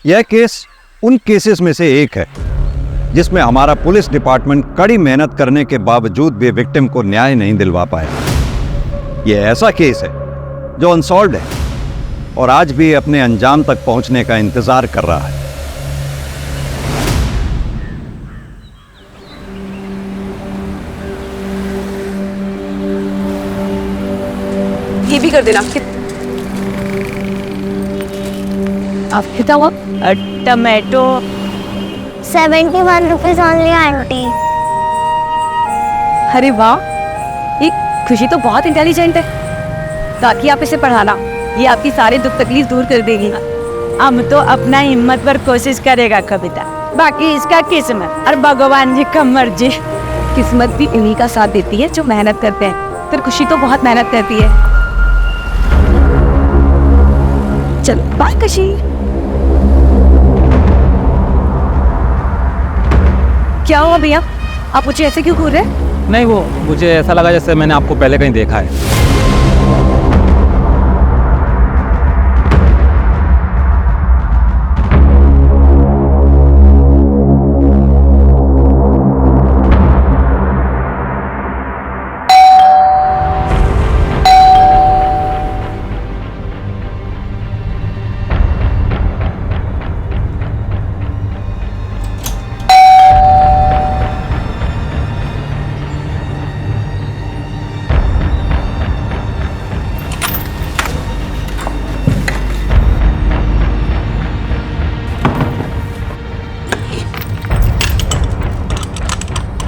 यह केस उन केसेस में से एक है जिसमें हमारा पुलिस डिपार्टमेंट कड़ी मेहनत करने के बावजूद भी विक्टिम को न्याय नहीं दिलवा पाया। यह ऐसा केस है जो अनसॉल्व्ड है और आज भी अपने अंजाम तक पहुंचने का इंतजार कर रहा है। ये भी कर देना। आप कितना हुआ? Tomato 71 rupees only aunty. अरे वाह, ये खुशी तो बहुत इंटेलिजेंट है। ताकि आप इसे पढ़ाना, ये आपकी सारी दुख तकलीफ दूर कर देगी। हम तो अपना हिम्मत पर कोशिश करेगा कविता, बाकी इसका किस्मत और भगवान जी का मर्जी। किस्मत भी इन्हीं का साथ देती है जो मेहनत करते हैं। फिर खुशी तो बहुत मेहनत करती है। चलो बाय खुशी। क्या हुआ भैया, आप मुझे ऐसे क्यों घूर रहे हैं? नहीं, वो मुझे ऐसा लगा जैसे मैंने आपको पहले कहीं देखा है।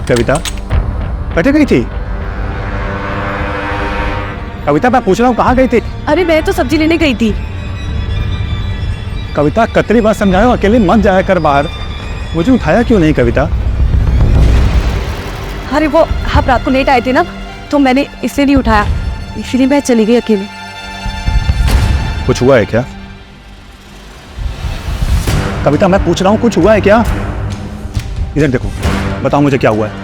कविता कटे गई थी? कविता मैं पूछ रहा हूँ कहाँ गई थी? अरे मैं तो सब्जी लेने गई थी। कविता कतरी बार समझाओ, अकेले मत जाया कर बाहर। मुझे उठाया क्यों नहीं कविता? अरे वो आप रात को लेट आए थे ना, तो मैंने इसलिए नहीं उठाया, इसलिए मैं चली गई अकेले। कुछ हुआ है क्या? कविता मैं पूछ रहा हूँ कुछ हुआ है क्या? इधर देखो, बताओ मुझे क्या हुआ है।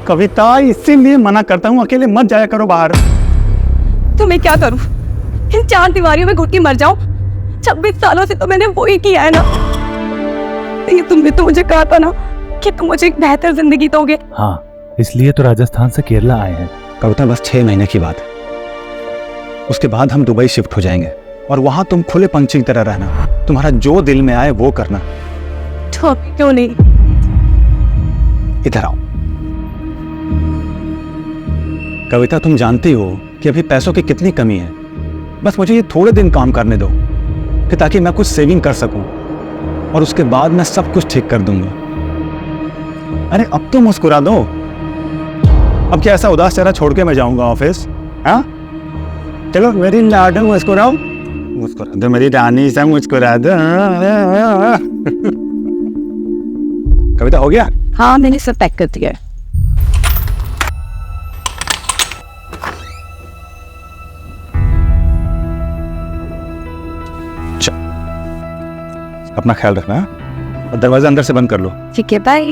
कविता इसीलिए मना करता हूँ, अकेले मत जाया करो बाहर। तो मैं क्या करूं? इन 4 दीवारियों में घुट के मर जाऊं? 26 सालों से तो मैंने वो ही किया है ना। ये तुमने तो मुझे कहा था ना कि तुम मुझे एक बेहतर जिंदगी दोगे। हाँ, इसलिए तो राजस्थान से केरला आए हैं। कविता बस 6 महीने की बात है, उसके बाद हम दुबई शिफ्ट हो जाएंगे और वहां तुम खुले पंछी की तरह रहना। तुम्हारा जो दिल में आए वो करना। तो क्यों नहीं? इधर आओ। कविता तुम जानती हो कि अभी पैसों की कितनी कमी है। बस मुझे ये थोड़े दिन काम करने दो कि ताकि मैं कुछ सेविंग कर सकूं और उसके बाद मैं सब कुछ ठीक कर दूंगा। अरे अब तो मुस्कुरा दो। अब क्या ऐसा उदास चेहरा छोड़ के मैं जाऊंगा ऑफिस? हाँ चलो मेरी लाडो मुस्कुराओ, मुस्कुरा दो मेरी रानी सा, मुस्कुरा दो। कविता हो गया? हाँ मैंने सब पैक कर दिया है। अपना ख्याल रखना और दरवाजा अंदर से बंद कर लो। ठीक है, bye.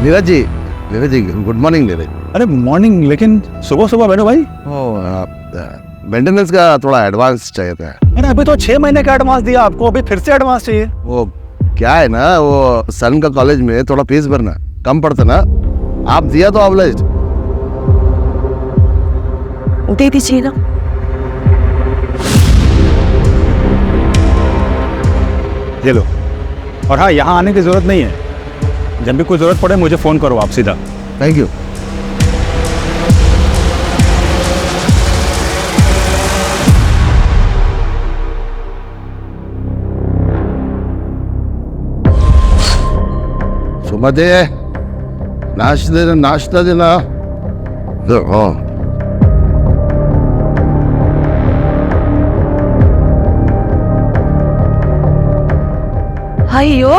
Neeraj ji good morning Neeraj. अरे मॉर्निंग, लेकिन सुबह सुबह बैठो भाई। मेंटेनेंस का थोड़ा एडवांस चाहिए था। अरे अभी तो 6 महीने का एडवांस दिया आपको, अभी फिर से एडवांस चाहिए? वो क्या है ना, वो सन का कॉलेज में थोड़ा फीस भरना कम पड़ता ना, आप दिया तो ऑब्लाइज्ड। दे दीजिए ना। ये लो। और हाँ, यहाँ आने की जरूरत नहीं है, जब भी कोई जरूरत पड़े मुझे फोन करो आप सीधा। Thank you. सुमते नाश्ता देना। हाँ हाइयो,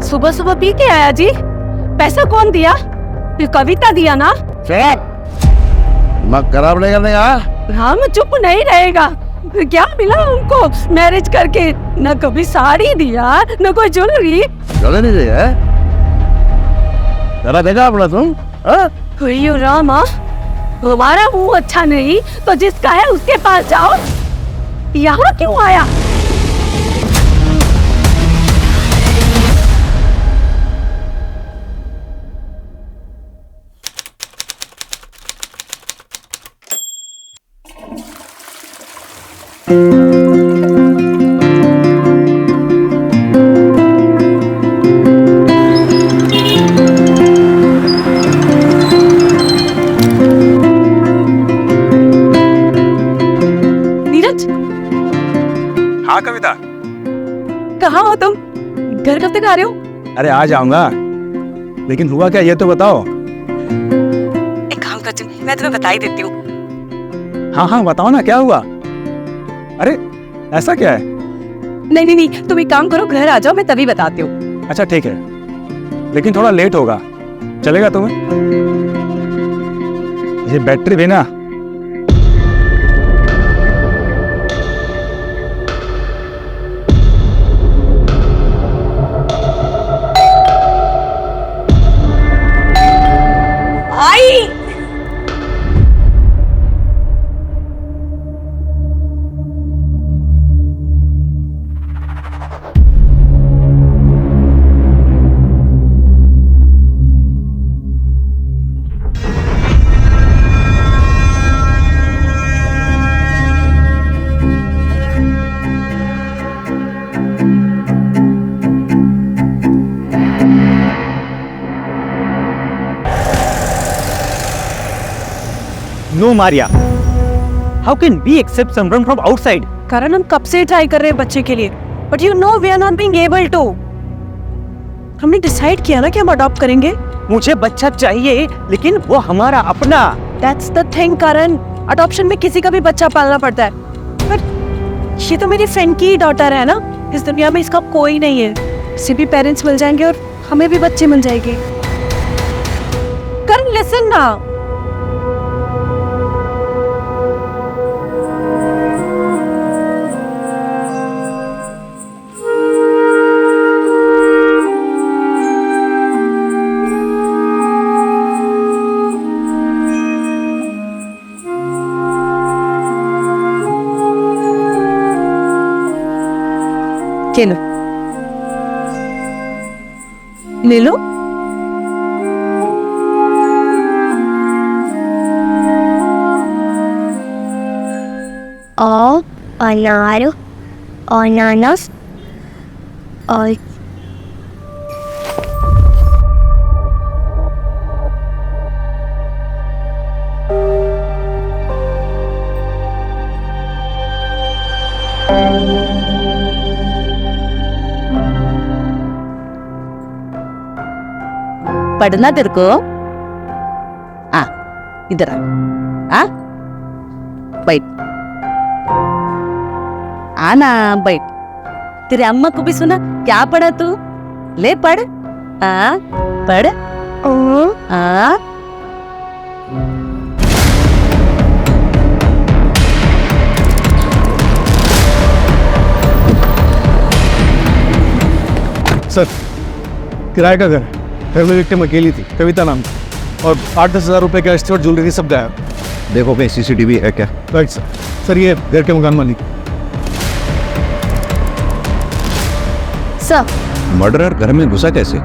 सुबह सुबह पी के आया जी? पैसा कौन दिया? ये कविता दिया ना? दिमाग खराब नहीं करने का। हाँ मैं चुप नहीं रहेगा, क्या मिला उनको मैरिज करके? न कभी साड़ी दिया, न कोई ज्वेलरी। चले नहीं रही है, जरा देखा अपना तुम? हाँ? अयो रामा, हमारा मुंह अच्छा नहीं तो जिसका है उसके पास जाओ। यहाँ क्यों आया? हाँ कविता, कहाँ हो तुम? घर कब तक आ रहे हो? अरे आ जाऊंगा, लेकिन हुआ क्या ये तो बताओ। एक काम करती हूँ, मैं तुम्हें बता ही देती हूँ। हाँ हाँ बताओ ना, क्या हुआ? अरे ऐसा क्या है? नहीं, तुम एक काम करो, घर आ जाओ, मैं तभी बताती हूँ। अच्छा ठीक है, लेकिन थोड़ा लेट होगा, चलेगा तुम्हें? ये बैटरी भी ना। No, Maria. How can we accept someone from outside? कारण हम कब से ट्राई कर रहे हैं बच्चे के लिए, but you know we are not being able to. हमने डिसाइड किया ना कि हम अडॉप्ट करेंगे। मुझे बच्चा चाहिए, लेकिन वो हमारा अपना। That's the thing Karan, adoption में किसी का भी बच्चा पालना पड़ता है। पर ये तो मेरी फ्रेंड की डॉटर है ना, इस दुनिया में इसका कोई नहीं है। इसे भी पेरेंट्स मिल जाएंगे और हमें भी बच्चे मिल जाएंगे। करण लिसन ना। ले लो। और अनार, अनानास और पढ़ना तेरे को? आ इधर आ बैठ, आना बैठ। तेरे अम्मा को भी सुना क्या पढ़ा तू? ले पढ़, पढ़। सर, किराए का घर है, घर में विक्टिम अकेली थी, कविता नाम की, और 8-10 हज़ार रुपए का और ज्वेलरी सब गायब। देखो कहीं सीसीटीवी है क्या? Right sir. सर ये घर के मकान मालिक। सर मर्डरर घर में घुसा कैसे?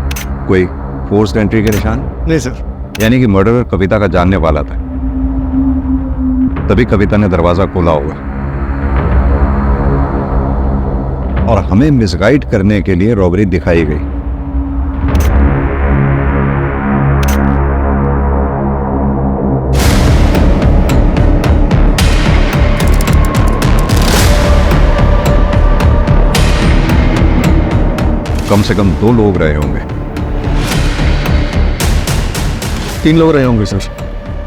कोई फोर्स एंट्री के निशान? नहीं सर। यानी कि मर्डरर कविता का जानने वाला था, तभी कविता ने दरवाजा खोला होगा और हमें मिसगाइड करने के लिए रॉबरी दिखाई गई। कम से कम 2 लोग रहे होंगे। 3 लोग रहे होंगे सर।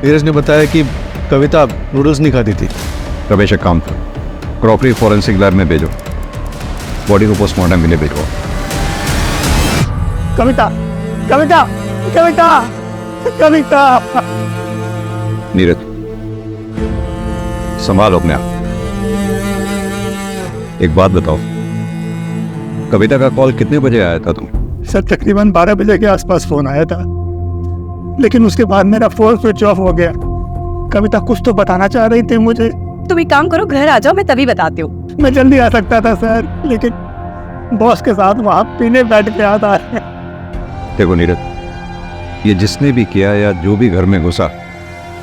नीरज ने बताया कि कविता नूडल्स नहीं खाती थी। रमेश एक काम कर, क्रॉकरी फॉरेंसिक लैब में भेजो, बॉडी को पोस्टमार्टम के लिए भेजो। कविता, कविता, कविता, कविता। नीरज संभालो अपने आप। एक बात बताओ, कविता का कॉल कितने बजे आया था तुम? सर तकरीबन 12 बजे के आसपास फोन आया था, लेकिन उसके बाद मेरा फोन स्विच ऑफ हो गया। कविता कुछ तो बताना चाह रही थी मुझे। तुम एक काम करो, घर आ जाओ, मैं तभी बताती हूँ। मैं जल्दी आ सकता था सर, लेकिन बॉस के साथ वहां पीने बैठ के याद आ रहे। देखो नीरज, ये जिसने भी किया या जो भी घर में घुसा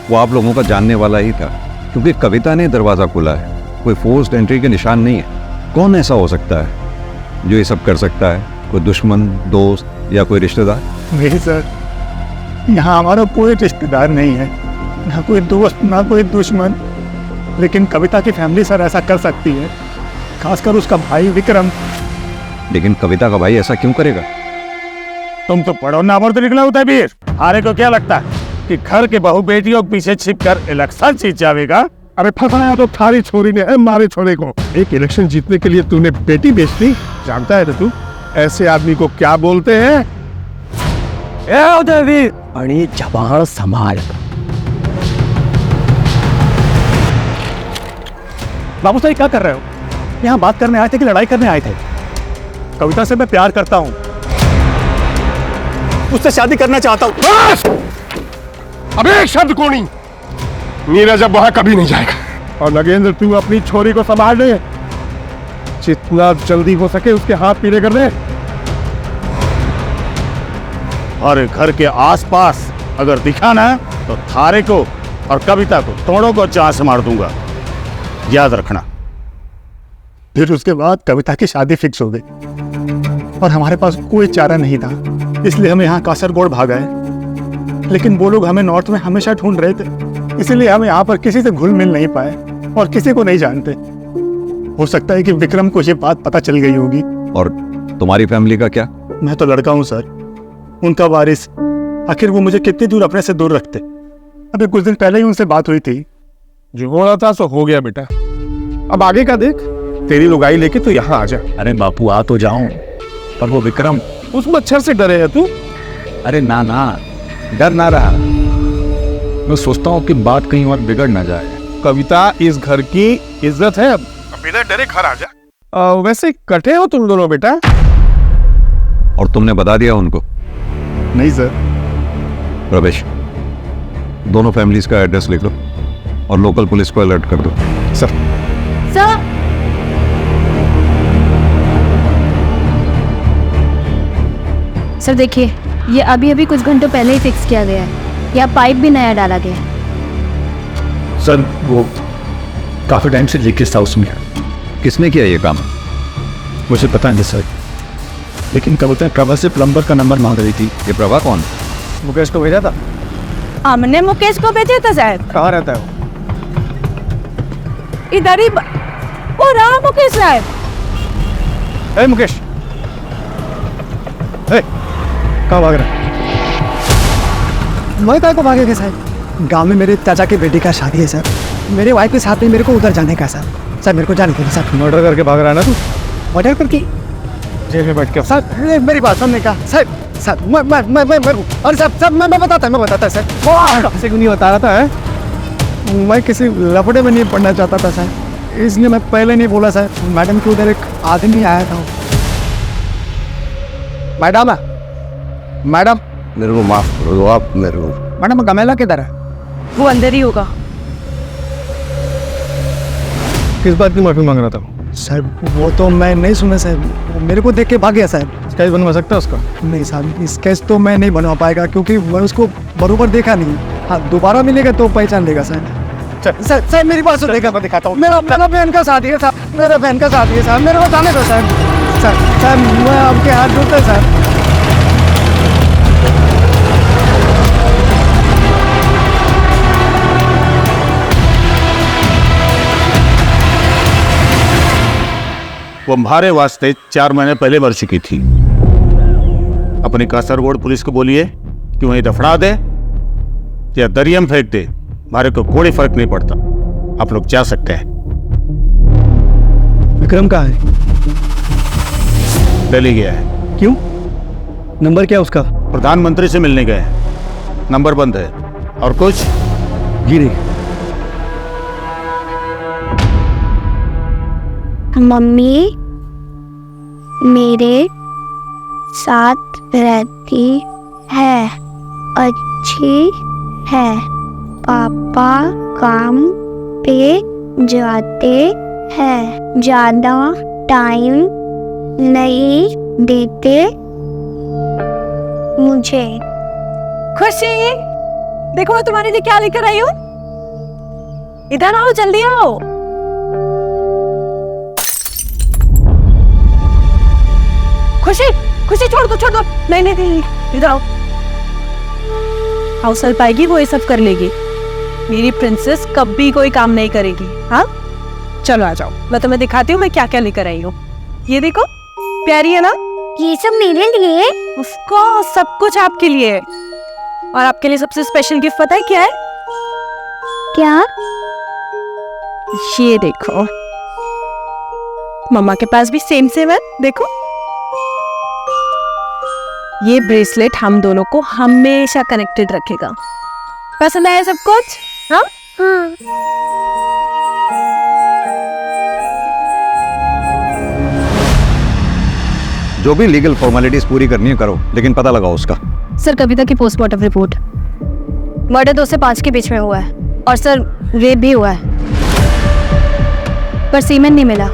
वो आप लोगों का जानने वाला ही था, क्योंकि कविता ने दरवाजा खोला है, कोई फोर्स्ड एंट्री के निशान नहीं है। कौन ऐसा हो सकता है जो ये सब कर सकता है? कोई दुश्मन, दोस्त या कोई रिश्तेदार? नहीं सर, यहाँ हमारा कोई रिश्तेदार नहीं है, ना कोई दोस्त ना कोई दुश्मन। लेकिन कविता की फैमिली सर ऐसा कर सकती है, खासकर उसका भाई विक्रम। लेकिन कविता का भाई ऐसा क्यों करेगा? तुम तो पढ़ो ना तो निकला होता है वीर। हारे को क्या लगता है कि घर के बहू बेटियों के पीछे छिपकर इलेक्शन जीत जाएगा? अरे फंसाया तो थारी छोरी ने है मारे छोरे को। एक इलेक्शन जीतने के लिए तूने बेटी बेच दी, जानता है ना तू ऐसे आदमी को क्या बोलते हैं? आणि जबान संभाल। बाबू साहब क्या कर रहे हो? यहाँ बात करने आए थे कि लड़ाई करने आए थे? कविता से मैं प्यार करता हूँ, उससे शादी करना चाहता हूँ। बस! अब एक शब्द को नहीं, नीरज अब वहां कभी नहीं जाएगा। और नगेंद्र तू अपनी छोरी को संभाल ले, जितना जल्दी हो सके उसके हाथ पीले कर ले। और घर के आसपास अगर दिखा ना तो थारे को और कविता को दोनों को जान से मार दूंगा, याद रखना। फिर उसके बाद कविता की शादी फिक्स हो गई और हमारे पास कोई चारा नहीं था, इसलिए हम यहाँ कासरगोड भाग आए। लेकिन वो लोग हमें नॉर्थ में हमेशा ढूंढ रहे थे, इसीलिए हम यहाँ पर किसी से घुल मिल नहीं पाए और किसी को नहीं जानते। हो सकता है कि विक्रम को ये बात पता चल गई होगी। और तुम्हारी फैमिली का क्या? मैं तो लड़का हूँ सर, उनका वारिस। आखिर वो मुझे कितनी दूर अपने से दूर रखते? अभी कुछ दिन पहले ही उनसे बात हुई थी। जो हो रहा था सो हो गया बेटा, अब आगे का देख। तेरी लुगाई लेके तो यहाँ आ जा। अरे बापू आ तो जाऊं, पर वो विक्रम। उस मच्छर से डरे है तू? अरे ना ना, डर ना रहा, मैं सोचता हूँ कि बात कहीं और बिगड़ ना जाए। कविता इस घर की इज्जत है, अब बिना डरे घर आ जा। वैसे कटे हो तुम दोनों बेटा? और तुमने बता दिया उनको? नहीं सर। रमेश, दोनों फैमिलीज का एड्रेस लिख लो और लोकल पुलिस को अलर्ट कर दो। सर। सर सर देखिए, ये अभी कुछ घंटों पहले ही फिक्स किया गया है। यहाँ पाइप भी नया डाला गया है। सर वो काफी टाइम से लीकेज था उसमें। किसने किया ये काम? मुझे पता नहीं सर, लेकिन कविता प्रभा से प्लम्बर का नंबर मांग रही थी। ये प्रभा कौन? मुकेश को भेजा था। हमने मुकेश को भेजा था साहब। कहाँ रहता है वो? इधर ही वो रहा मुकेश साहब। ए मुकेश, कहाँ भाग रहा है? मैं कहाँ को भागेगा साहब? गांव में मेरे चाचा की बेटी का शादी है सर, मेरे वाइफ के साथ में मेरे को उधर जाने का सर। सर मेरे को जाने के लिए सर। मर्डर करके भाग रहा है ना तू? मर्डर करके? जेल में बैठ के। सर मेरी बात सुनने का सर। सर मैं मरूं। और सर मैं बताता सर। किसी को नहीं बता रहा था है? मैं किसी लफड़े में नहीं पढ़ना चाहता था सर, इसलिए मैं पहले नहीं बोला सर। मैडम के उधर एक आदमी आया था। मैडम, मैडम मेरे को माफ करो दो आप मेरे को। मैडम गमेला किधर है? वो अंदर ही होगा। किस बात की माफी मांग रहा था? सर वो तो मैं नहीं सुना सर, वो मेरे को देख के भाग गया सर। स्केच बनवा सकता है उसका? नहीं साहब, स्केच तो मैं नहीं बनवा पाएगा क्योंकि मैं उसको बरोबर देखा नहीं। हाँ दोबारा मिलेगा तो पहचान लेगा सर। सर सर मेरी बात सुनेगा, मैं दिखाता हूँ। मेरा बहन का शादी है साहब, मेरा बहन का शादी है साहब, मेरे को जाने दो सर। सर मैं आपके हाथ जोड़ता है सर। वो हमारे वास्ते 4 महीने पहले मर चुकी थी। अपनी कासरगोड पुलिस को बोलिए कि वहीं दफना दे या दरिया में फेंक दे, हमारे को कोई फर्क नहीं पड़ता। आप लोग जा सकते हैं। विक्रम कहाँ है? दिल्ली गया है। क्यों? नंबर क्या उसका? प्रधानमंत्री से मिलने गए हैं, नंबर बंद है। और कुछ? जी नहीं। मम्मी मेरे साथ रहती है, अच्छी है। पापा काम पे जाते हैं, ज्यादा टाइम नहीं देते मुझे। खुशी, देखो मैं तुम्हारे लिए क्या लेकर आई हूँ। इधर आओ, जल्दी आओ। खुशी, खुशी छोड़ दो, छोड़ दो। नहीं नहीं नहीं, इधर आओ। हाउस हेल्प आएगी, वो ये सब कर लेगी। मेरी प्रिंसेस कभी कोई काम नहीं करेगी। हाँ चलो आ जाओ, मैं तुम्हें दिखाती हूँ मैं क्या क्या लेकर आई हूँ। ये देखो, प्यारी है ना? ये सब मेरे लिए? ऑफ कोर्स, सब कुछ आपके लिए। और आपके लिए सबसे स्पेशल गिफ्ट पता है क्या है? क्या? ये देखो, मम्मा के पास भी सेम सेम है, देखो। ये ब्रेसलेट हम दोनों को हमेशा कनेक्टेड रखेगा। पसंद आया सब कुछ? हाँ हाँ। जो भी लीगल फॉर्मेलिटीज पूरी करनी है करो, लेकिन पता लगाओ उसका। सर, कविता की पोस्टमार्टम रिपोर्ट। मर्डर 2 से 5 के बीच में हुआ है और सर रेप भी हुआ है, पर सीमेन नहीं मिला।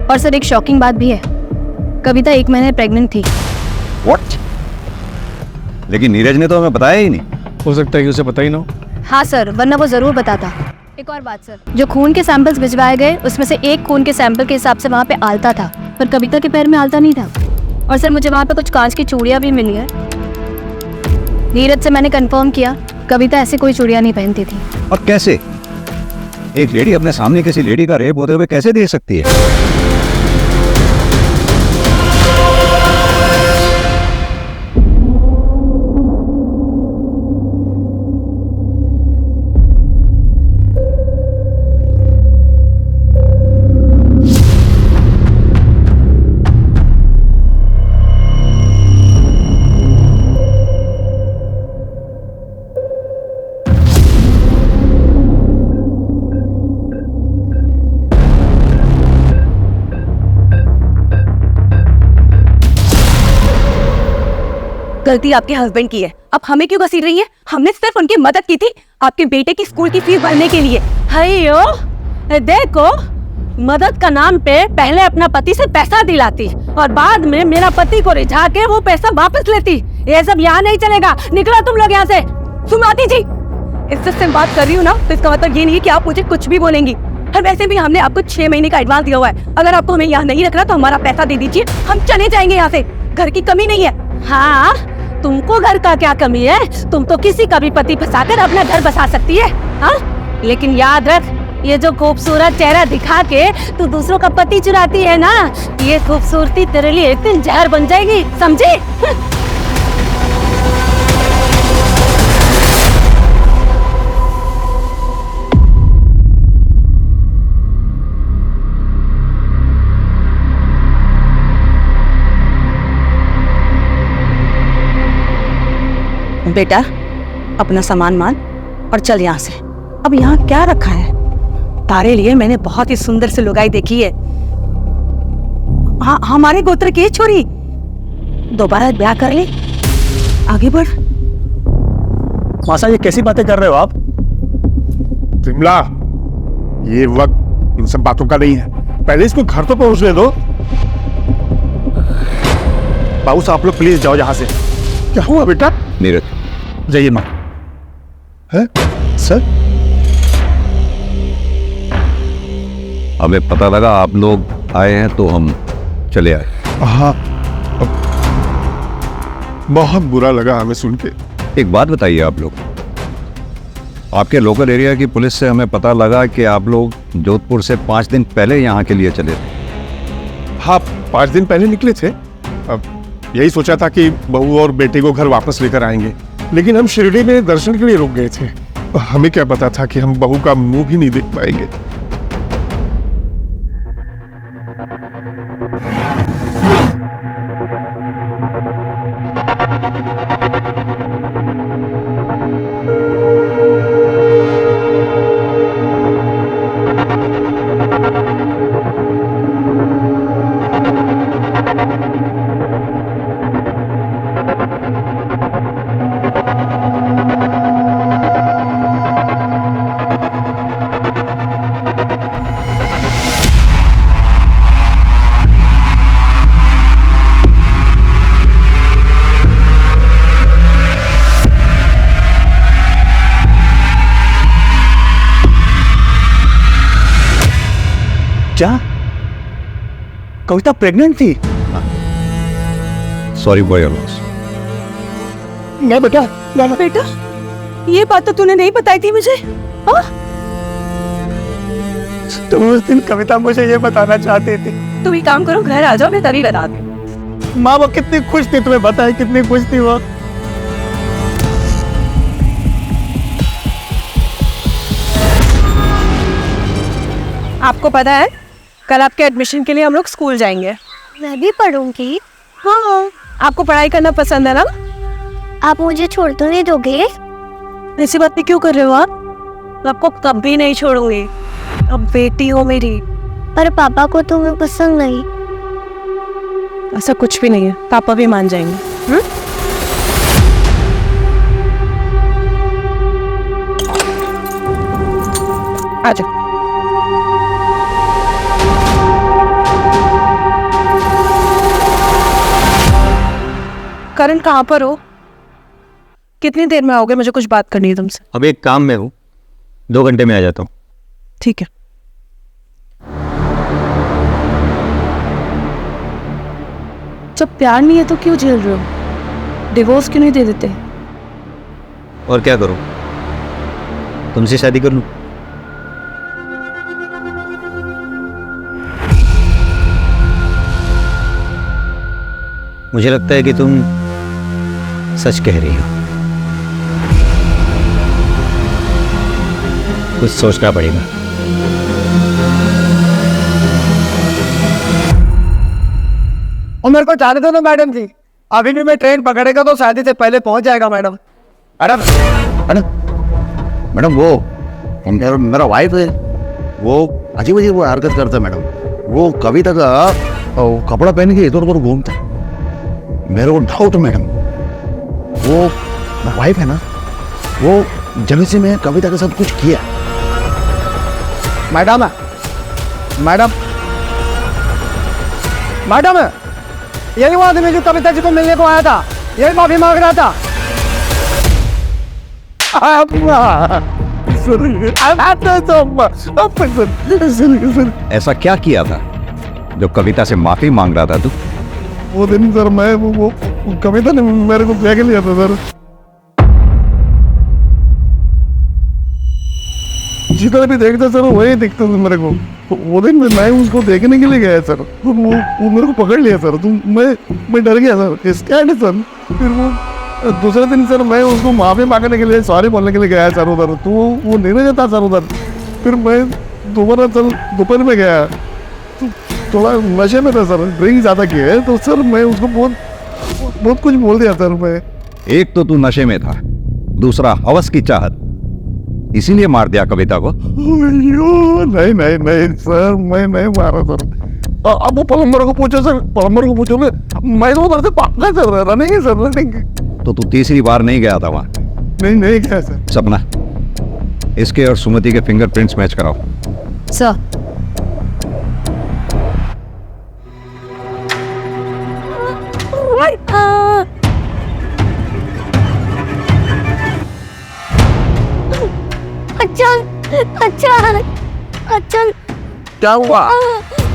और सर एक शॉकिंग बात भी है, कविता 1 महीने प्रेग्नेंट थी। व्हाट? लेकिन नीरज ने तो हमें बताया ही नहीं। हो सकता है कि उसे पता ही ना हो। हाँ सर, वरना वो जरूर बताता। एक और बात सर, जो खून के सैंपल्स भिजवाए गए उसमें से एक खून के सैंपल के हिसाब से वहाँ पे आलता था, पर कविता के पैर में आलता नहीं था। और सर मुझे वहाँ पे कुछ कांच की चूड़ियाँ भी मिली है। नीरज से मैंने कंफर्म किया, कविता ऐसे कोई चूड़ियाँ नहीं पहनती थी। और कैसे एक लेडी अपने सामने किसी लेडी का रेप होते हुए कैसे देख सकती है? गलती आपके हस्बैंड की है, अब हमें क्यों घसीट रही है? हमने सिर्फ उनकी मदद की थी आपके बेटे की स्कूल की फीस भरने के लिए। हयो, देखो, मदद का नाम पे पहले अपना पति से पैसा दिलाती और बाद में मेरा पति को रिझा के वो पैसा वापस लेती। ये सब यहाँ नहीं चलेगा, निकलो तुम लोग यहाँ से। सुमाती जी, इज्जत से बात कर रही हूँ ना, तो इसका मतलब ये नहीं है कि आप मुझे कुछ भी बोलेंगी। और वैसे भी हमने आपको 6 महीने का एडवांस दिया हुआ है। अगर आपको हमें यहाँ नहीं रखना तो हमारा पैसा दे दीजिए, हम चले जाएंगे यहाँ से। घर की कमी नहीं है। हाँ, तुमको घर का क्या कमी है? तुम तो किसी का भी पति फंसाकर अपना घर बसा सकती है। हाँ, लेकिन याद रख, ये जो खूबसूरत चेहरा दिखा के तू दूसरों का पति चुराती है ना, ये खूबसूरती तेरे लिए एक दिन जहर बन जाएगी, समझी? बेटा, अपना सामान मान और चल यहाँ से। अब यहाँ क्या रखा है? तारे लिए मैंने बहुत ही सुंदर सी लुगाई देखी है। हाँ, हमारे गोत्र की छोरी, दोबारा ब्याह कर ले, आगे बढ़। मासा, ये कैसी बातें कर रहे हो आप? विमला, ये वक्त इन सब बातों का नहीं है। पहले इसको घर तो पहुंचने दो। बाबू साहब, आप लोग प्लीज जाओ यहाँ से। क्या हुआ बेटा? नीरज, जाइए माँ। है सर? हमें पता लगा आप लोग आए हैं तो हम चले आए। हाँ, बहुत बुरा लगा हमें सुन के। एक बात बताइए, आप लोग, आपके लोकल एरिया की पुलिस से हमें पता लगा कि आप लोग जोधपुर से 5 दिन पहले यहाँ के लिए चले थे। हाँ, 5 दिन पहले निकले थे। अब यही सोचा था कि बहू और बेटे को घर वापस लेकर आएंगे, लेकिन हम शिरडी में दर्शन के लिए रुक गए थे। हमें क्या पता था कि हम बहू का मुंह भी नहीं देख पाएंगे। क्या कविता प्रेग्नेंट थी? Sorry for your loss. नहीं बेटा, बेटा, ये बात तो तूने नहीं बताई थी मुझे। हाँ? तुम उस दिन कविता मुझे ये बताना चाहती थी। तुम एक काम करो, घर आ जाओ, मैं तभी बता दूँ। माँ वो कितनी खुश थी, तुम्हें बताया कितनी खुश थी वो। आपको पता है कल आपके एडमिशन के लिए हम लोग स्कूल जाएंगे। मैं भी पढ़ूंगी। हाँ, आपको पढ़ाई करना पसंद है ना? आप मुझे छोड़ तो नहीं दोगे? ऐसी बातें क्यों कर रहे हो आप? मैं आपको कभी नहीं छोड़ूंगी। अब बेटी हो मेरी। पर पापा को तुम्हें पसंद नहीं। ऐसा कुछ भी नहीं है, पापा भी मान जाएंगे। आ जाओ। करण कहाँ पर हो? कितनी देर में आओगे? मुझे कुछ बात करनी है तुमसे। अब एक काम में हूँ, 2 घंटे में आ जाता हूँ। ठीक है। जब प्यार नहीं है तो क्यों झेल रहे हो? डिवोर्स क्यों नहीं दे देते? और क्या करूँ, तुमसे शादी कर लूँ? मुझे लगता है कि तुम सच कह रही हो। कुछ सोचना पड़ेगा। और मेरे को जाने दो ना मैडम जी, अभी भी मैं ट्रेन पकड़ेगा तो शादी से पहले पहुंच जाएगा मैडम। मैडम मैडम मैडम वो मेरा वाइफ है, वो अजीब अजीब वो हरकत करता है मैडम। वो कविता का कपड़ा पहन के इधर उधर घूमता है। मेरे को डाउट है मैडम, वो वाइफ है ना, वो जब से मैं कविता के साथ कुछ किया। मैडम मैडम मैडम, यही वो आदमी जो कविता जी को मिलने को आया था, यही माफी मांग रहा था। ऐसा क्या किया था जो कविता से माफी मांग रहा था तू? वो दिन सर मैं वो कविता ने मेरे को ब्याह के लिया था सर। जितना भी देखता सर वही दिखता था मेरे को। वो दिन मैं उसको देखने के लिए गया सर, वो मेरे को पकड़ लिया सर। मैं डर गया सर, स्कैर्ड है सर। फिर वो दूसरे दिन सर मैं उसको माफी मांगने के लिए सॉरी बोलने के लिए गया सर उधर, तो वो नहीं रह जाता सर उधर। फिर मैं दोबारा सर दोपहर में गया, थोड़ा नशे में था सर, ड्रिंक ज़्यादा किया है, तो सर मैं उसको बहुत कुछ बोल दिया सर मैं। एक तो तू नशे में था, दूसरा हवस की चाहत, इसीलिए मार दिया कविता को? नहीं नहीं नहीं सर, मैं नहीं मारा सर। अब वो प्लम्बर को पूछो सर, प्लम्बर को पूछो। मैं तो उधर से पक्का सर रनिंग है सर, रनिंग। तो तू तीसरी बार नहीं गया था वहां? नहीं गया सर। सपना, इसके और सुमति के फिंगरप्रिंट्स मैच कराओ। सर अच्छा क्या हुआ?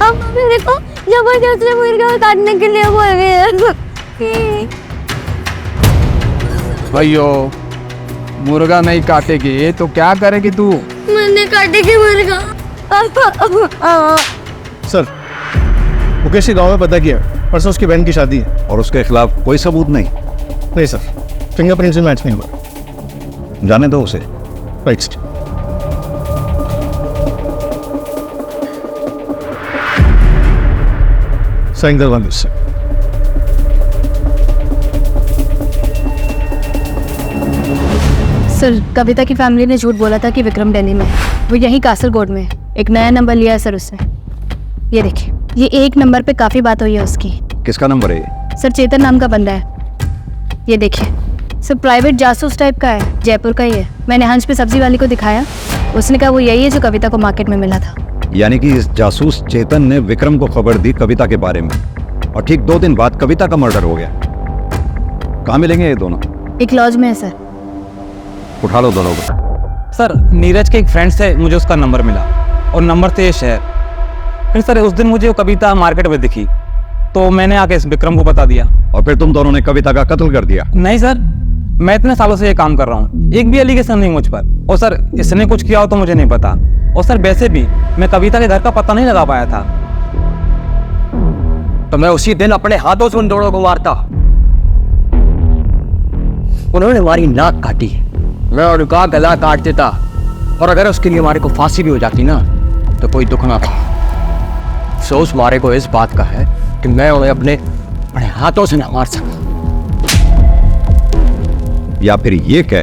अब मेरे को जबरदस्ती मुर्गा काटने के लिए बोल गए। भैया मुर्गा नहीं काटेगी तो क्या करेगी तू? मैंने काटेगी मुर्गा। सर मुकेश गांव में पता किया, परसों उसकी बहन की शादी है। और उसके खिलाफ कोई सबूत नहीं? नहीं सर, फिंगरप्रिंट से मैच नहीं हुआ। जाने दो उसे। राइट। साइन करवा दो सर। सर कविता की फैमिली ने झूठ बोला था कि विक्रम दिल्ली में है, वो यहीं कासरगोड में है। एक नया नंबर लिया है सर उससे। ये देखिए, ये एक नंबर पे काफी बात हुई है उसकी। किसका नंबर है ये? सर चेतन नाम का बंदा है। ये देखिए सर, प्राइवेट जासूस टाइप का है, जयपुर का ही है। मैंने हंस पे सब्जी वाली को दिखाया, उसने कहा वो यही है जो कविता को मार्केट में मिला था। यानी कि इस जासूस चेतन ने विक्रम को खबर दी कविता के बारे में, और ठीक 2 दिन बाद कविता का मर्डर हो गया। कहाँ मिलेंगे ये दोनों? एक लॉज में है सर। उठा लो दोनों को। सर नीरज के एक फ्रेंड से मुझे उसका नंबर मिला और नंबर थे ये शहर। फिर सर उस दिन मुझे वो कविता मार्केट में दिखी, तो मैंने आके इस विक्रम को बता दिया। और फिर तुम दोनों ने कविता का कत्ल कर दिया? नहीं सर, मैं इतने सालों से ये काम कर रहा हूँ, एक भी एलिगेशन नहीं मुझ पर। और सर इसने कुछ किया हो तो मुझे नहीं पता। और सर वैसे भी मैं कविता के घर का पता नहीं लगा पाया था। तो मैं उसी दिन अपने हाथों से उन दोनों को मारता। उन्होंने हमारी नाक काटी, मैं उनका गला काट देता, और अगर उसके लिए हमारे को फांसी भी हो जाती ना तो कोई दुख ना था। अफसोस हमारे को इस बात का है कि मैं उन्हें अपने हाथों से ना मार सका। या फिर ये कह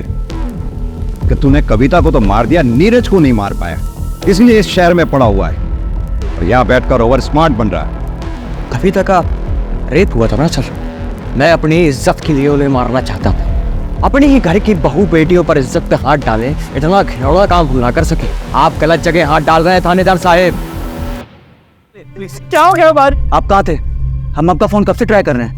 कि तूने कविता को तो मार दिया, नीरज को नहीं मार पाया, इसलिए इस शहर में पड़ा हुआ है और यहाँ बैठकर ओवर स्मार्ट बन रहा है। कविता का रेप हुआ था ना सर, मैं अपनी इज्जत के लिए उन्हें मारना चाहता था। अपनी ही घर की बहू बेटियों पर इज्जत पे हाथ डाले, इतना घिनौना काम भूल ना कर सके। आप गलत जगह हाथ डाल रहे हैं थानेदार साहब। क्या हो गया बार? आप कहाँ थे? हम आपका फोन कब से ट्राई कर रहे हैं।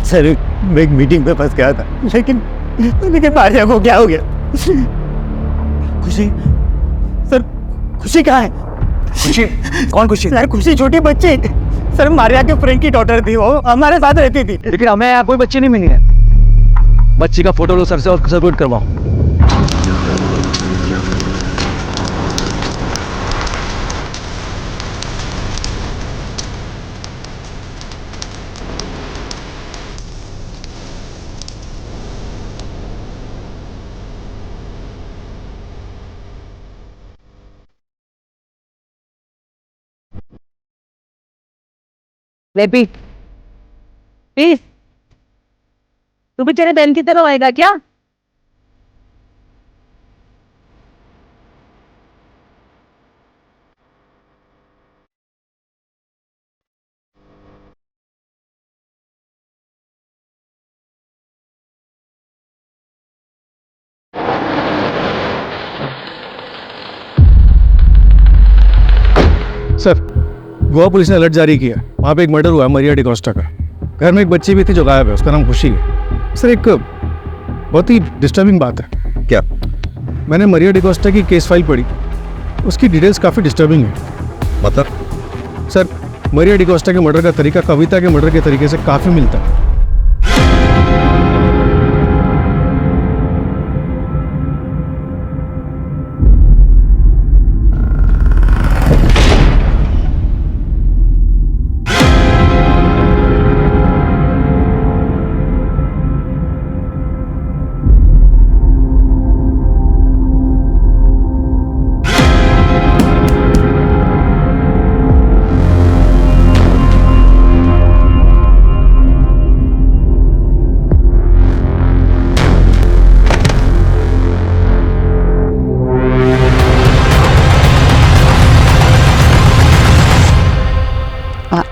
सर मैं एक मीटिंग में फंस गया था, लेकिन मारिया को क्या हो गया? खुशी सर, खुशी कहाँ है? खुशी? कौन खुशी? सर खुशी छोटी बच्ची सर, मारिया के फ्रेंड की डॉटर थी, वो हमारे साथ रहती थी। लेकिन हमें यहाँ कोई बच्ची नहीं मिली है। बच्ची का फोटो लो सर से और सबमिट करवाओ। बेबी प्लीज, तू भी तेरे बहन की तरह आएगा क्या? सर गोवा पुलिस ने अलर्ट जारी किया, वहाँ पे एक मर्डर हुआ है मरिया डिकोस्टा का। घर में एक बच्ची भी थी जो गायब है, उसका नाम खुशी है। सर एक बहुत ही डिस्टर्बिंग बात है। क्या? मैंने मरिया डिकोस्टा की केस फाइल पढ़ी, उसकी डिटेल्स काफ़ी डिस्टर्बिंग है। मतलब? सर मरिया डिकोस्टा के मर्डर का तरीका कविता के मर्डर के तरीके से काफ़ी मिलता है।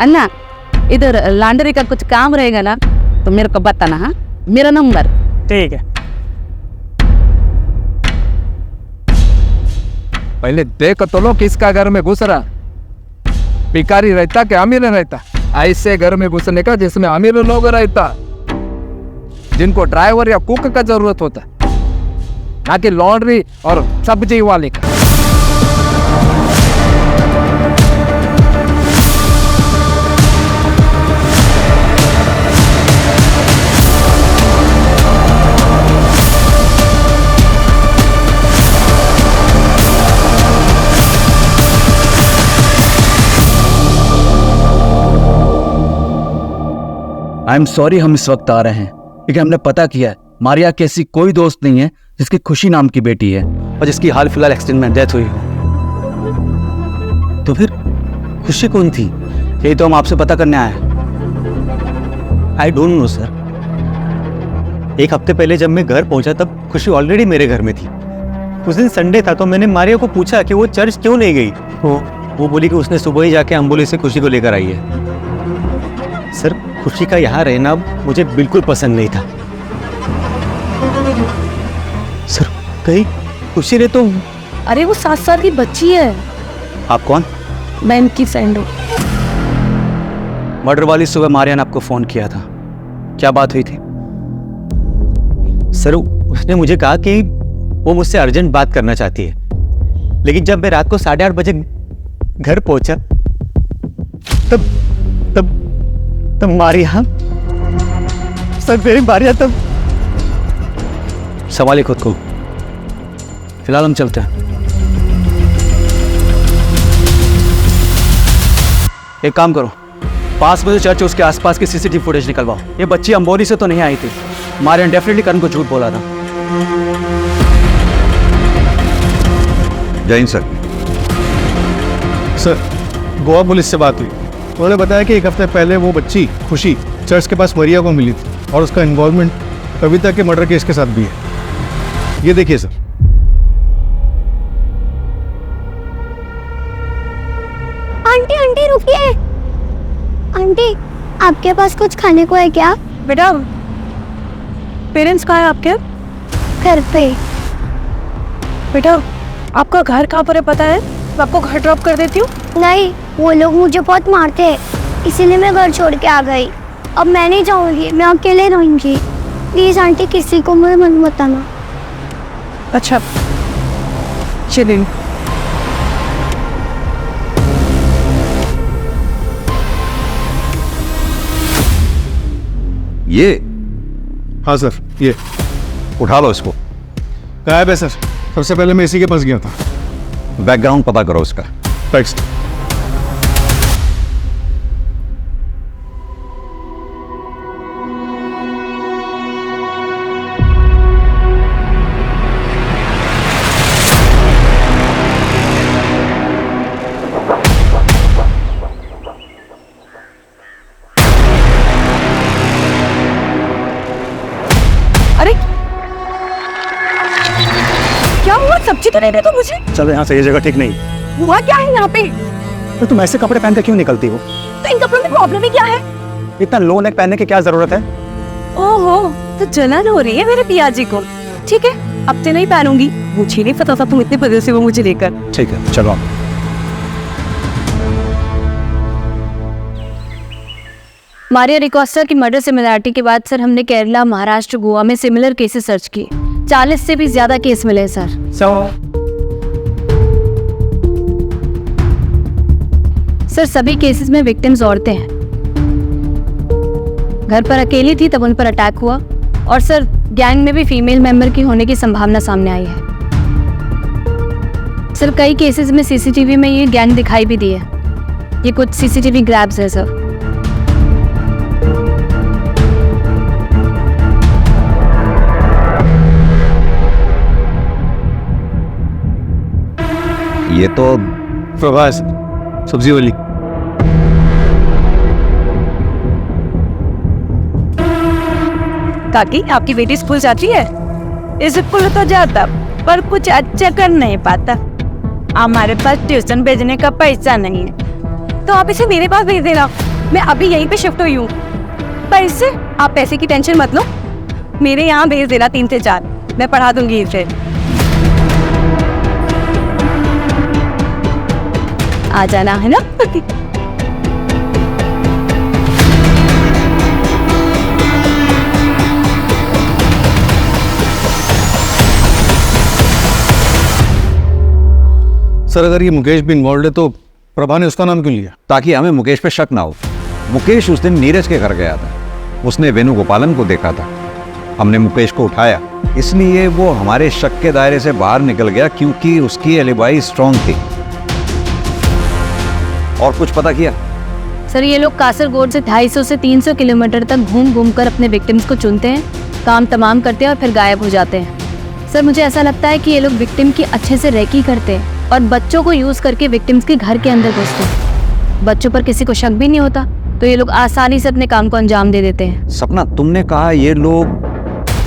अन्ना, इधर लॉन्ड्री का कुछ काम रहेगा ना तो मेरे को बताना। हाँ, मेरा नंबर। ठीक है। पहले देख तो लो किसका घर में घुस रहा, भिखारी रहता कि अमीर रहता। ऐसे घर में घुसने का जिसमें अमीर लोग रहता, जिनको ड्राइवर या कुक का जरूरत होता, ना कि लॉन्ड्री और सब्जी वाले का। आई एम सॉरी हम इस वक्त आ रहे हैं क्योंकि हमने पता किया है मारिया की ऐसी कोई दोस्त नहीं है जिसकी खुशी नाम की बेटी है और जिसकी हाल फिलहाल एक्सीडेंट में डेथ हुई हो। तो फिर खुशी कौन थी? यही तो हम आपसे पता करने आए हैं। I don't know sir. एक हफ्ते पहले जब मैं घर पहुंचा तब खुशी ऑलरेडी मेरे घर में थी। उस दिन संडे था तो मैंने मारिया को पूछा कि वो चर्च क्यों नहीं गई। वो बोली कि उसने सुबह ही जाके एम्बुलेंस से खुशी को लेकर आई है। सर खुशी का यहाँ रहना मुझे बिल्कुल पसंद नहीं था। सर कहीं खुशी ने तो। अरे वो 7 साल की बच्ची है। आप कौन? मैं इनकी फ्रेंड हूँ। मर्डर वाली सुबह मारिया ने आपको फोन किया था, क्या बात हुई थी? सर उसने मुझे कहा कि वो मुझसे अर्जेंट बात करना चाहती है, लेकिन जब मैं रात को 8:30 बजे घर पहुंचा तब तब तब मारिया सर, मेरी मारिया तब। संभालिए खुद को, फिलहाल हम चलते हैं। एक काम करो, पास में जो चर्च है उसके आसपास की सीसीटीवी फुटेज निकलवाओ। ये बच्ची अंबोली से तो नहीं आई थी, मारिया डेफिनेटली करण को झूठ बोला था। जय Hind sir. Sir, Goa police से बात हुई, उन्होंने बताया कि 1 हफ्ते पहले वो बच्ची खुशी चर्च के पास मरिया को मिली थी और उसका इन्वॉल्वमेंट कविता के मर्डर केस के साथ भी है। ये देखिए सर। आंटी आंटी रुकिए। आंटी, आपके पास कुछ खाने को है क्या? बेटा, पेरेंट्स कहाँ है आपके? घर पे। बेटा, आपका घर कहाँ पर है पता है? मैं आपको घर ड्रॉप कर देती हूँ। नहीं, वो लोग मुझे बहुत मारते हैं, इसीलिए मैं घर छोड़ के आ गई। अब मैं नहीं जाऊंगी, मैं अकेले रहूंगी। प्लीज आंटी, किसी को मुझे मत बताना। अच्छा चलिए। ये? हाँ सर, ये उठा लो इसको। गायब है सर। सबसे पहले मैं इसी के पास गया था। बैकग्राउंड पता करो इसका। टेक्स्ट। अरे क्या हुआ? सब्जी तो नहीं दे तो मुझे। चलो यहाँ से, ये जगह ठीक नहीं। हुआ क्या है यहाँ पे? तो तुम ऐसे कपड़े पहन कर क्यों निकलती हो? तो इन कपड़ों में प्रॉब्लम ही क्या है? इतना लो नेक पहनने की क्या जरूरत है? ओहो, तो जलन हो रही है मेरे पिया जी को। ठीक है, अब से नहीं पहनूंगी। मुझे नहीं पता था तुम इतने बजे से वो मुझे लेकर। ठीक है, चलो आप। मारिया डिकोस्टा की मर्डर सिमिलरिटी के बाद सर हमने केरला, महाराष्ट्र, गोवा में सिमिलर केसेस सर्च किए। 40 से भी ज्यादा केस मिले सर। सर सभी केसेस में विक्टिम्स औरतें हैं। घर पर अकेली थी तब उन पर अटैक हुआ, और सर गैंग में भी फीमेल मेंबर की होने की संभावना सामने आई है। सर कई केसेस में सीसीटीवी में ये गैंग दिखाई भी दी है। ये कुछ सीसीटीवी ग्रैब्स है सर। ये तो प्रभास, सब्जी वाली। काकी, आपकी बेटी स्कूल जाती है? स्कूल तो जाता पर कुछ अच्छा कर नहीं पाता। हमारे पास ट्यूशन भेजने का पैसा नहीं है, तो आप इसे मेरे पास भेज देना। मैं अभी यहीं पे शिफ्ट हुई हूँ। पैसे? आप पैसे की टेंशन मत लो, मेरे यहाँ भेज देना 3 से 4, मैं पढ़ा दूंगी इसे। आ जाना है ना? सर अगर ये मुकेश भी इन्वॉल्व है तो प्रभा ने उसका नाम क्यों लिया? ताकि हमें मुकेश पे शक ना हो। मुकेश उस दिन नीरज के घर गया था, उसने वेणुगोपालन को देखा था। हमने मुकेश को उठाया, इसलिए वो हमारे शक के दायरे से बाहर निकल गया, क्योंकि उसकी एलिबाई स्ट्रांग थी। और कुछ पता किया? सर ये लोग कासरगोड से 250 से 300 किलोमीटर तक घूम घूम कर अपने विक्टिम्स को चुनते हैं, काम तमाम करते हैं और फिर गायब हो जाते हैं। सर मुझे ऐसा लगता है कि ये लोग विक्टिम की अच्छे से रेकी करते हैं और बच्चों को यूज करके विक्टिम्स के घर के अंदर घुसते हैं। बच्चों पर किसी को शक भी नहीं होता, तो ये लोग आसानी से अपने काम को अंजाम दे देते हैं। सपना, तुमने कहा ये लोग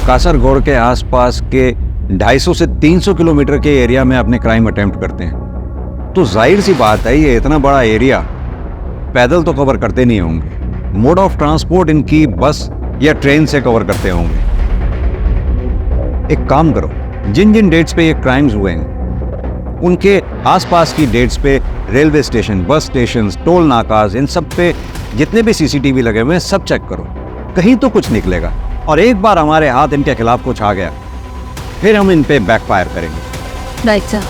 कासरगोड के आसपास के 250 से 300 किलोमीटर के एरिया में अपने क्राइम अटेम्प्ट करते हैं, तो जाहिर सी बात है ये इतना बड़ा एरिया पैदल तो कवर करते नहीं होंगे। मोड ऑफ ट्रांसपोर्ट इनकी बस या ट्रेन से कवर करते होंगे। एक काम करो, जिन जिन डेट्स पे ये क्राइम्स हुए हैं उनके आसपास की डेट्स पे railway station, bus station, toll नाकाज, इन सब पे जितने भी सीसीटीवी लगे हुए हैं सब चेक करो, कहीं तो कुछ निकलेगा। और एक बार हमारे हाथ इनके खिलाफ कुछ आ गया फिर हम इन पे बैकफायर करेंगे। Right sir.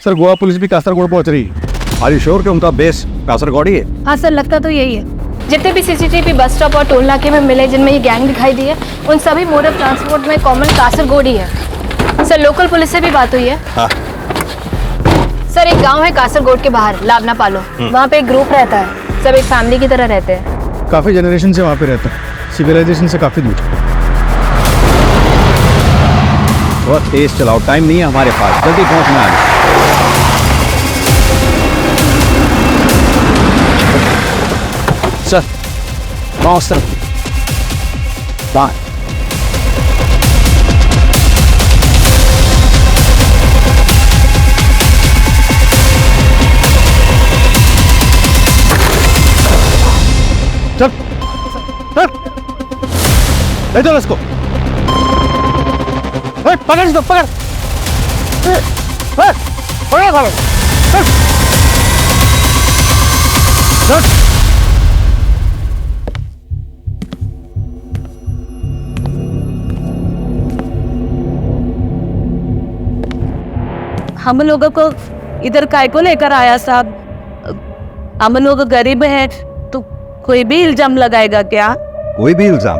Sir Goa police भी कासरगोड पहुंच रही है। आर यू श्योर कि उनका बेस कासरगोडी है? हाँ सर, लगता तो यही है। जितने भी सीसीटीवी बस स्टॉप और टोल नाके में मिले जिनमें ये गैंग दिखाई दी है, उन सभी मोड ऑफ ट्रांसपोर्ट में कॉमन कासरगोड ही है। सर लोकल पुलिस से भी बात हुई है। हाँ। सर एक गांव है कासरगोड के बाहर, लावना पालो, वहाँ पे एक ग्रुप रहता है, सब एक फैमिली की तरह रहते हैं। काफी जनरेशन से वहाँ पे रहता है, सिविलाइजेशन से काफी दूर। बहुत तेज चलाओ, टाइम नहीं है हमारे पास, जल्दी पहुंचना है। सर वहाँ सर वहाँ चल चल, ले चलो इसको। पकड़ इसको, पकड़ पकड़। हम लोगों को इधर काय को लेकर आया साहब? हम लोग गरीब हैं तो कोई भी इल्जाम लगाएगा क्या? कोई भी इल्जाम?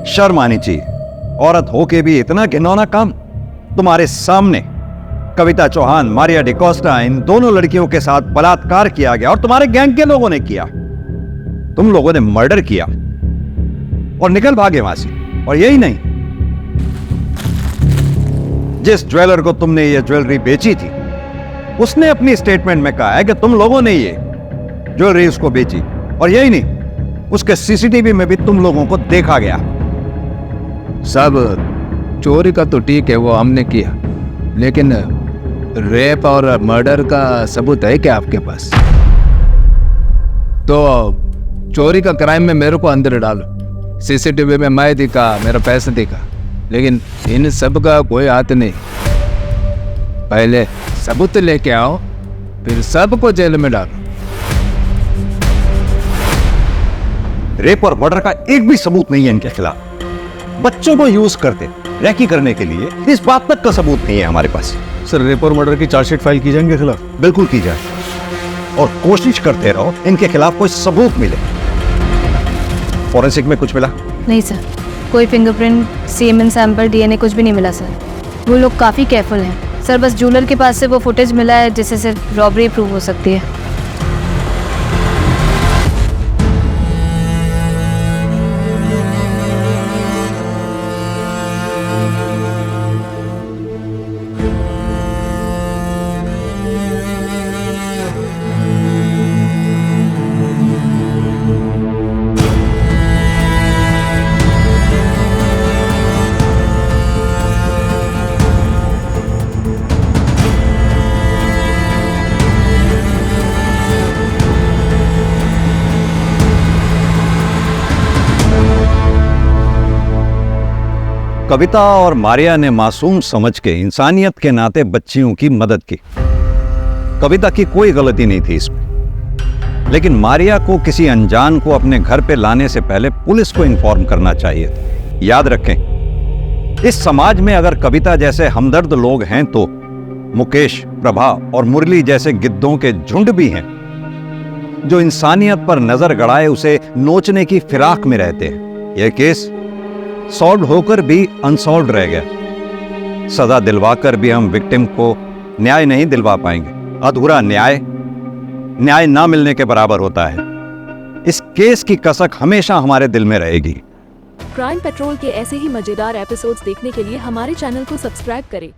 शर्म आनी चाहिए, औरत होके भी इतना घिनौना काम। तुम्हारे सामने कविता चौहान, मारिया डिकोस्टा, इन दोनों लड़कियों के साथ बलात्कार किया गया और तुम्हारे गैंग के लोगों ने किया। तुम लोगों ने मर्डर किया और निकल भागे वहां से। और यही नहीं, जिस ज्वेलर को तुमने ये ज्वेलरी बेची थी उसने अपनी स्टेटमेंट में कहा है कि तुम लोगों ने ये ज्वेलरी उसको बेची। और यही नहीं, उसके सीसीटीवी में भी तुम लोगों को देखा गया। सब चोरी का तो ठीक है, वो हमने किया, लेकिन रेप और मर्डर का सबूत है क्या आपके पास? तो चोरी का क्राइम में मेरे को अंदर डालो। सीसीटीवी में मैं दिखा, मेरा पैसा दिखा, लेकिन इन सब का कोई हाथ नहीं। पहले सबूत लेके आओ, फिर सबको जेल में डालो। रेप और मर्डर का एक भी सबूत नहीं है इनके खिलाफ। बच्चों को यूज करते रैकी करने के लिए, इस बात तक का सबूत नहीं है हमारे पास। सर रेप और मर्डर की चार्जशीट फाइल की जाएंगे खिलाफ? बिल्कुल की जाए, और कोशिश करते रहो इनके खिलाफ कोई सबूत मिले। फॉरेंसिक में कुछ मिला? नहीं सर, कोई फिंगरप्रिंट, सीमेन सैंपल, डीएनए कुछ भी नहीं मिला सर। वो लोग काफ़ी केयरफुल हैं सर। बस ज्वेलर के पास से वो फुटेज मिला है जिससे सिर्फ रॉबरी प्रूव हो सकती है। कविता और मारिया ने मासूम समझ के इंसानियत के नाते बच्चियों की मदद की। कविता की कोई गलती नहीं थी इसमें, लेकिन मारिया को किसी अनजान को अपने घर पे लाने से पहले पुलिस को इन्फॉर्म करना चाहिए था। याद रखें, इस समाज में अगर कविता जैसे हमदर्द लोग हैं तो मुकेश, प्रभा और मुरली जैसे गिद्धों के झुंड भी हैं जो इंसानियत पर नजर गड़ाए उसे नोचने की फिराक में रहते हैं। यह केस सॉल्व होकर भी अनसॉल्व रह गया। सजा दिलवाकर भी हम विक्टिम को न्याय नहीं दिलवा पाएंगे। अधूरा न्याय न्याय ना मिलने के बराबर होता है। इस केस की कसक हमेशा हमारे दिल में रहेगी। क्राइम पेट्रोल के ऐसे ही मजेदार एपिसोड्स देखने के लिए हमारे चैनल को सब्सक्राइब करें।